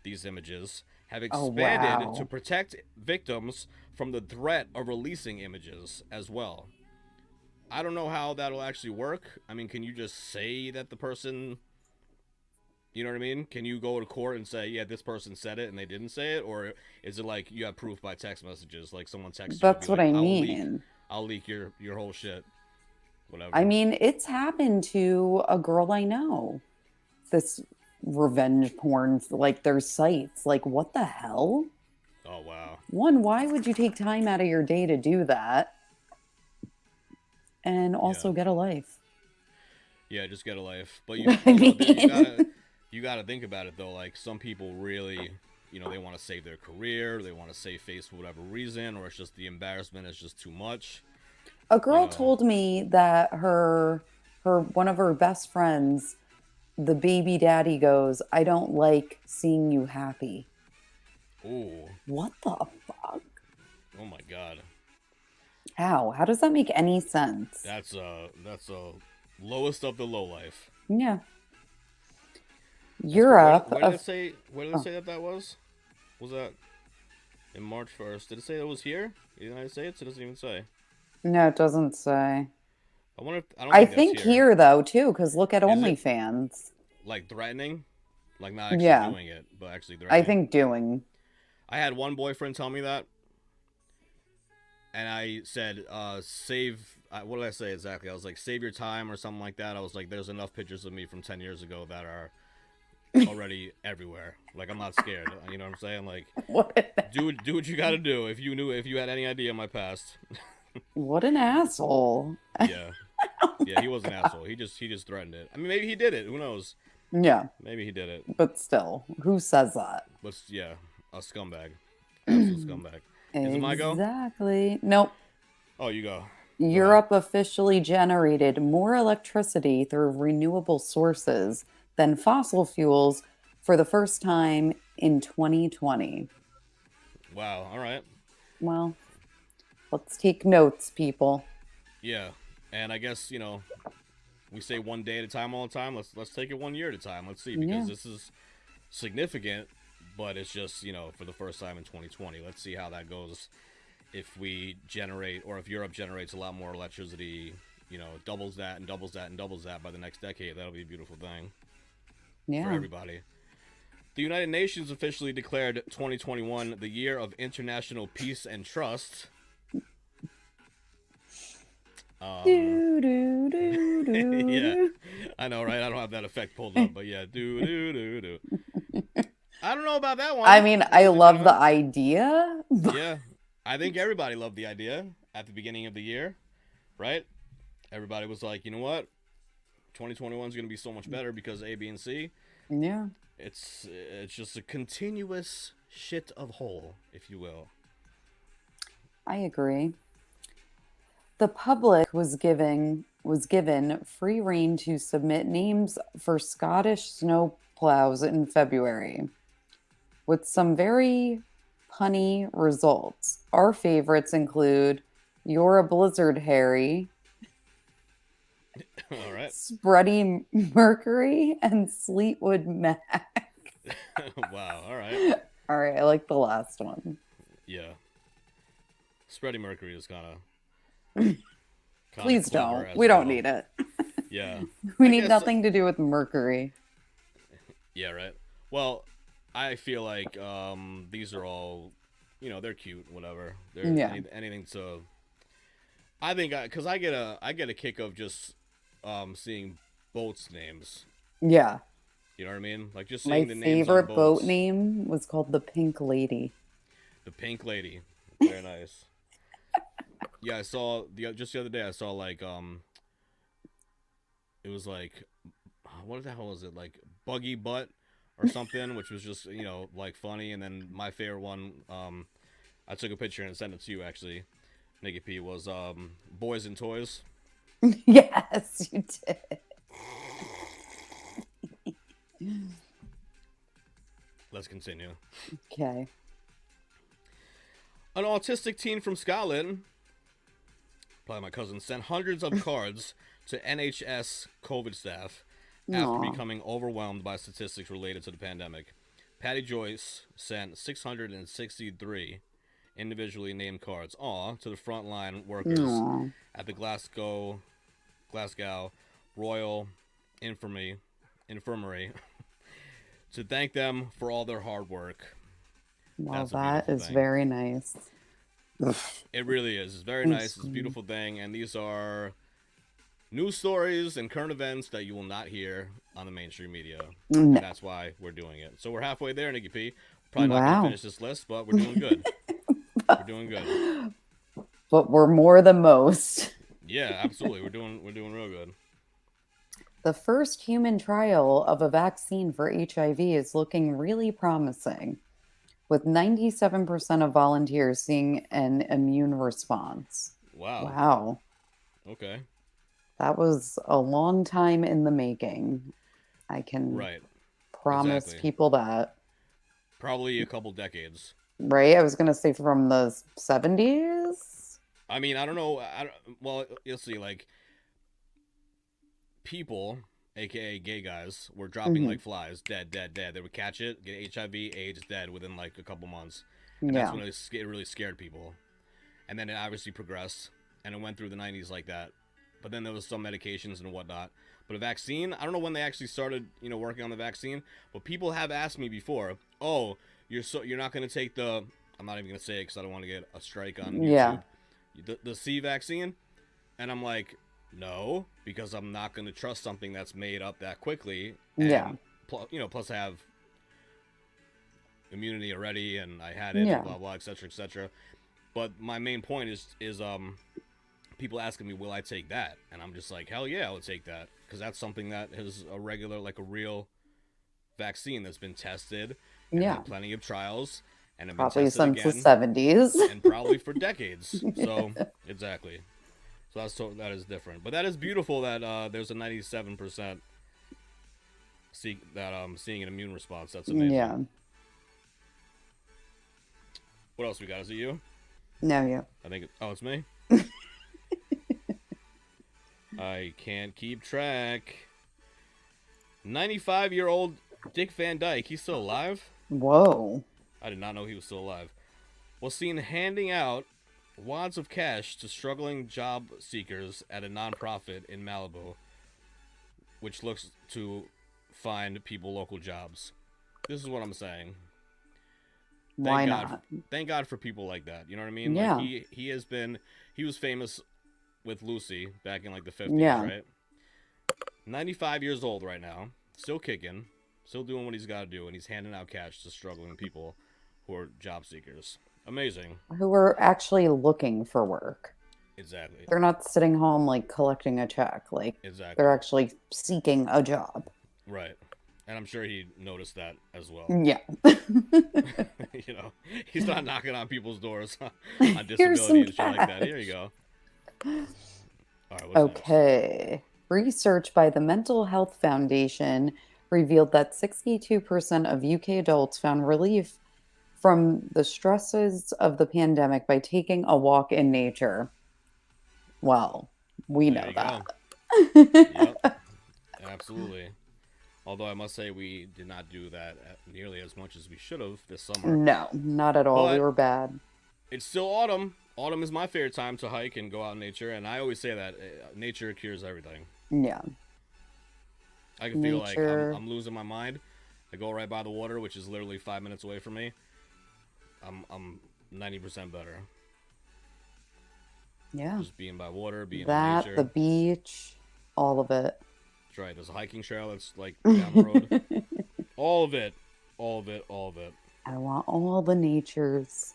these images, have expanded to protect victims from the threat of releasing images as well. I don't know how that'll actually work. I mean, can you just say that the person, you know what I mean? Can you go to court and say, yeah, this person said it and they didn't say it? Or is it like you have proof by text messages? Like someone texts you. That's be what like, I mean. I'll leak your whole shit. Whatever. I mean, it's happened to a girl I know. This revenge porn, like there's sites. Like, what the hell? Oh, wow. One, why would you take time out of your day to do that? And also get a life. Yeah, just get a life. But I mean... you gotta think about it though. Like some people really, they want to save their career, they want to save face for whatever reason, or it's just the embarrassment is just too much. A girl told me that her one of her best friends, the baby daddy goes, "I don't like seeing you happy." Ooh. What the fuck? Oh my god. How does that make any sense? That's a lowest of the low life. Yeah. Europe. Where did it say that was? Was that in March 1st? Did it say it was here in the United States? It doesn't even say. No, it doesn't say. I wonder if I think here though too, because look at OnlyFans. Like threatening, like not actually doing it, but actually threatening. I think doing. I had one boyfriend tell me that, and I said, what did I say exactly? I was like, save your time or something like that. I was like, there's enough pictures of me from 10 years ago that are already everywhere. Like, I'm not scared. You know what I'm saying? Like, do what you gotta do. If you had any idea of my past. What an asshole. Yeah. Yeah, he was an asshole. He just threatened it. I mean, maybe he did it. Who knows? Yeah. Maybe he did it. But still, who says that? But yeah, a scumbag. Absolute scumbag. Is it my go? Exactly. Nope. Oh, you go. Europe officially generated more electricity through renewable sources than fossil fuels for the first time in 2020. Wow. All right. Well, let's take notes, people. Yeah. And I guess, we say one day at a time all the time. Let's take it 1 year at a time. Let's see, because this is significant, but it's just, for the first time in 2020. Let's see how that goes. If we generate, or if Europe generates a lot more electricity, doubles that and doubles that and doubles that by the next decade, that'll be a beautiful thing for everybody. The United Nations officially declared 2021 the year of international peace and trust. Yeah, I know, right? I don't have that effect pulled up, but yeah, do. I don't know about that one. I mean, I love the idea. Yeah, I think everybody loved the idea at the beginning of the year, right? Everybody was like, you know what? 2021 is going to be so much better because A, B, and C. Yeah. It's just a continuous shit of hole, if you will. I agree. The public was given free rein to submit names for Scottish snow plows in February, with some very punny results. Our favorites include You're a Blizzard Harry, All right. Spruddy Mercury, and Fleetwood Mac. Wow. All right. All right, I like the last one. Yeah. Spready Mercury is kind of. Please don't. We don't need it. Yeah. We I need guess- nothing to do with Mercury. Yeah, right. Well, I feel like these are all, they're cute, whatever. They're Yeah. anything to. I think because I get a kick of just seeing boats names. Yeah. You know what I mean? Like just My seeing the names on favorite boat boats. name was called the Pink Lady. The Pink Lady. Very nice. Yeah, I saw just the other day. I saw like it was like what the hell was it, like Buggy Butt or something, which was just like funny. And then my favorite one, I took a picture and sent it to you actually, Nikki P, was Boys and Toys. Yes, you did. Let's continue. Okay. An autistic teen from Scotland, probably my cousin, sent hundreds of cards to NHS COVID staff after Aw. becoming overwhelmed by statistics related to the pandemic. Patty Joyce sent 663 individually named cards to the frontline workers Aw. at the Glasgow Royal Infirmary to thank them for all their hard work. Well, That's a that beautiful is thing. very nice. It really is. It's very nice. It's a beautiful thing. And these are news stories and current events that you will not hear on the mainstream media. And No. that's why we're doing it. So we're halfway there, Nikki P. Probably not going Wow. to finish this list, but we're doing good. We're doing good. But we're more than most. Yeah, absolutely. We're doing real good. The first human trial of a vaccine for HIV is looking really promising, with 97% of volunteers seeing an immune response. Wow. Wow. Okay. That was a long time in the making. I can Right. promise Exactly. people that. Probably a couple decades. Right? I was going to say from the 70s. I mean, I don't know. Well, you'll see. Like, people, aka gay guys, were dropping like flies, dead. They would catch it, get HIV, AIDS, dead within like a couple months. And Yeah. that's when it really scared people. And then it obviously progressed, and it went through the 90s like that. But then there was some medications and whatnot. But a vaccine, I don't know when they actually started, working on the vaccine. But people have asked me before, "Oh, you're not going to take the," I'm not even going to say it because I don't want to get a strike on YouTube. Yeah. The C vaccine, and I'm like, no, because I'm not going to trust something that's made up that quickly. And Yeah. Plus I have immunity already, and I had it, Yeah. and blah blah, etc. etc. But my main point is people asking me, will I take that? And I'm just like, hell yeah, I would take that, because that's something that is a regular, like a real vaccine that's been tested. And Yeah. had plenty of trials, and have been Probably tested since the again, 70s. and probably for decades. So exactly. So that is different, but that is beautiful that there's a 97% seeing an immune response. That's amazing. Yeah. What else we got? Is it you? No, yeah. I think. It's me. I can't keep track. 95-year-old Dick Van Dyke. He's still alive? Whoa. I did not know he was still alive. Was seen handing out wads of cash to struggling job seekers at a nonprofit in Malibu, which looks to find people local jobs. This is what I'm saying. Why God, not? Thank God for people like that. You know what I mean? Yeah. Like he was famous with Lucy back in like the 50s, Yeah. right? 95 years old right now, still kicking, still doing what he's got to do, and he's handing out cash to struggling people who are job seekers. Amazing. Who are actually looking for work. Exactly. They're not sitting home like collecting a check. Like Exactly. they're actually seeking a job. Right. And I'm sure he noticed that as well. Yeah. You know, he's not knocking on people's doors on Here's some disability and shit like that. Here you go. All right, what's next? Okay. Research by the Mental Health Foundation revealed that 62% of UK adults found relief from the stresses of the pandemic by taking a walk in nature. Well, we There know you that. go. Yep. Absolutely. Although I must say we did not do that nearly as much as we should have this summer. No, not at all. We But were bad. it's still autumn. Autumn is my favorite time to hike and go out in nature, and I always say that nature cures everything. Yeah. I can feel like Nature. I'm losing my mind. I go right by the water, which is literally 5 minutes away from me. I'm 90% better. Yeah. Just being by water, being in That, nature. the beach, all of it. That's right. There's a hiking trail that's like down the road. All of it. All of it. All of it. I want all the natures.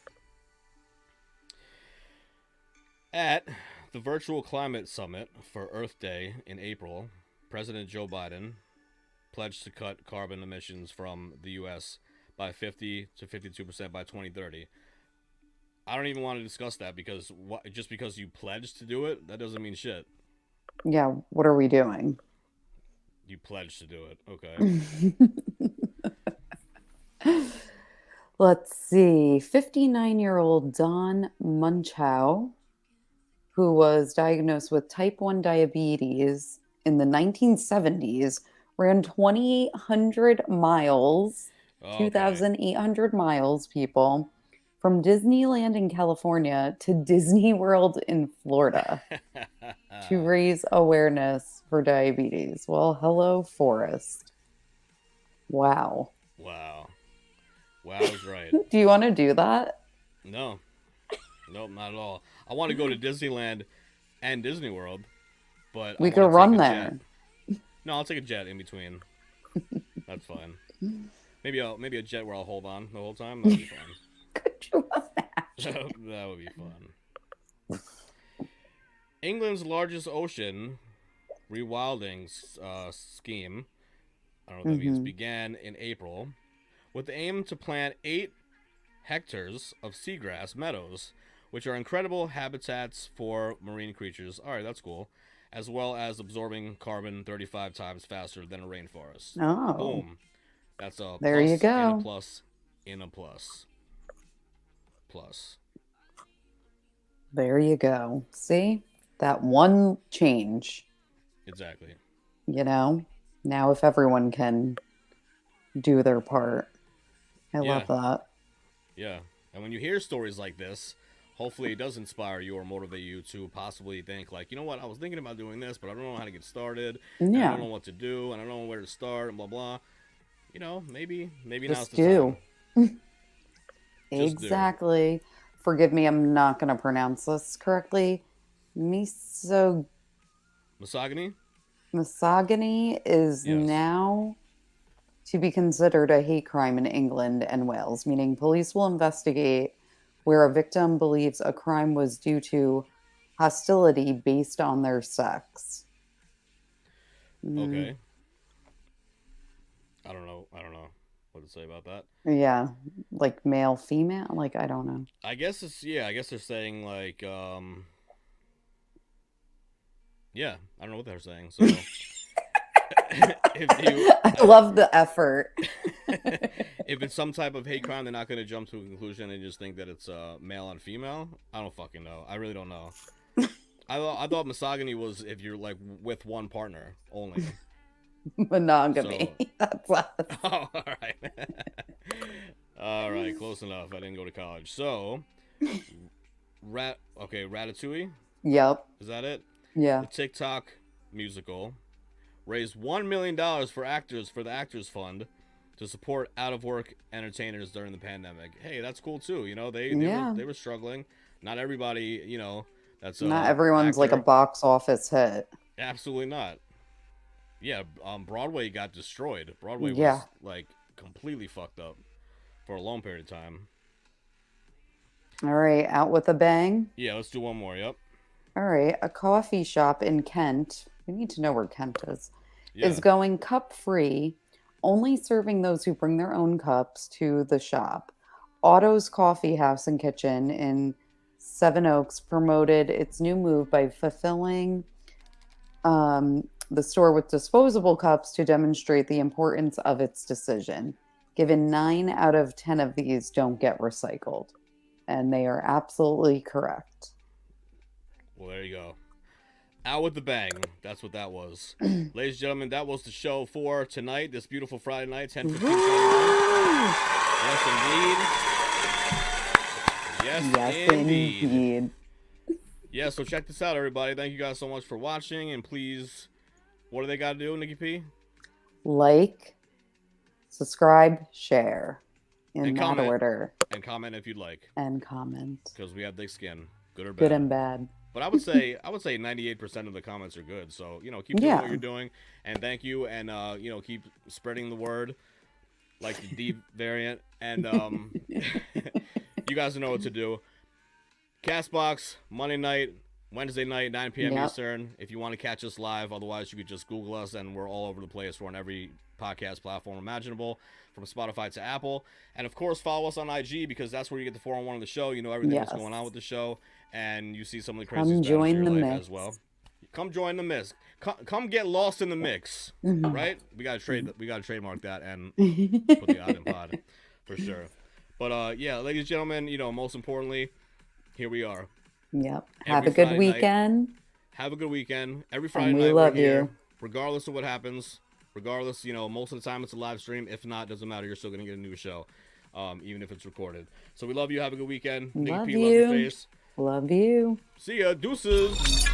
At the virtual climate summit for Earth Day in April, President Joe Biden pledged to cut carbon emissions from the U.S. by 50 to 52% by 2030. I don't even want to discuss that because just because you pledged to do it, that doesn't mean shit. Yeah, what are we doing? You pledged to do it. Okay. Let's see. 59-year-old Don Munchow, who was diagnosed with type 1 diabetes in the 1970s, ran 2,800 miles, Okay. 2,800 miles, people, from Disneyland in California to Disney World in Florida to raise awareness for diabetes. Well, hello, Forrest. Wow. Wow. Wow is right. Do you want to do that? No. Nope, not at all. I want to go to Disneyland and Disney World, but We I could wanna run take a there. jet. No, I'll take a jet in between. That's fine. Maybe a jet where I'll hold on the whole time. That'd be fun. Could you imagine? That would be fun. England's largest ocean rewilding scheme, I don't know what that means, began in April with the aim to plant 8 hectares of seagrass meadows, which are incredible habitats for marine creatures. All right, that's cool. As well as absorbing carbon 35 times faster than a rainforest. Oh. Boom. That's a There plus you go. and a plus in a plus. Plus. There you go. See? That one change, Exactly. you know? Now if everyone can do their part. I love that. Yeah. And when you hear stories like this, hopefully it does inspire you or motivate you to possibly think like, you know what, I was thinking about doing this, but I don't know how to get started. And I don't know what to do, and I don't know where to start, and blah, blah. You know, maybe now's the time. Just do. Exactly. Forgive me, I'm not going to pronounce this correctly. Misogyny is Yes. now to be considered a hate crime in England and Wales, meaning police will investigate where a victim believes a crime was due to hostility based on their sex. Okay. I don't know what to say about that. Yeah, like male, female, like I don't know. I guess they're saying like yeah, I don't know what they're saying. So I love the effort. if it's some type of hate crime, they're not going to jump to a conclusion and just think that it's male on female. I don't fucking know. I really don't know. I thought misogyny was if you're like with one partner only. Monogamy. So... That's us. Oh, all right. All right, close enough. I didn't go to college. So, Ratatouille? Yep. Is that it? Yeah. The TikTok musical raised $1 million for the Actors Fund to support out-of-work entertainers during the pandemic. Hey, that's cool too. You know, they were struggling. Not everybody, you know, that's not everyone's like a box office hit. Absolutely not. Yeah, Broadway got destroyed. Broadway was like completely fucked up for a long period of time. All right, out with a bang. Yeah, let's do one more. Yep. All right. A coffee shop in Kent, we need to know where Kent is Yeah. going cup free, only serving those who bring their own cups to the shop. Otto's Coffee House and Kitchen in Seven Oaks promoted its new move by fulfilling the store with disposable cups to demonstrate the importance of its decision. Given 9 out of 10 of these don't get recycled. And they are absolutely correct. Well, there you go. Out with the bang. That's what that was. Ladies and gentlemen, that was the show for tonight, this beautiful Friday night, 10:15. Yes, indeed. Yeah, so check this out, everybody. Thank you guys so much for watching. And please, what do they got to do, Nikki P? Like, subscribe, share. In And that comment. order. And comment if you'd like. And comment. Because we have thick skin. Good or bad. Good and bad. But I would say 98% of the comments are good. So, keep doing what you're doing. And thank you. And, keep spreading the word like the deep variant. And you guys know what to do. Castbox, Monday night, Wednesday night, 9 p.m. Eastern. If you want to catch us live. Otherwise, you could just Google us. And we're all over the place. We're on every podcast platform imaginable, from Spotify to Apple. And, of course, follow us on IG, because that's where you get the 4-on-1 of the show. You know everything that's going on with the show. And you see some of the crazy stuff in your life as well. Come join the mix. Come get lost in the mix, right? We gotta trademark that and put the odd in pod for sure. But yeah, ladies and gentlemen, most importantly, here we are. Yep. Have a good weekend. Have a good weekend. Every Friday night we love we're here, you. regardless of what happens. Regardless, most of the time it's a live stream. If not, doesn't matter. You're still gonna get a new show, even if it's recorded. So we love you. Have a good weekend. Love Nikki P, you. love your face. Love you. See ya. Deuces.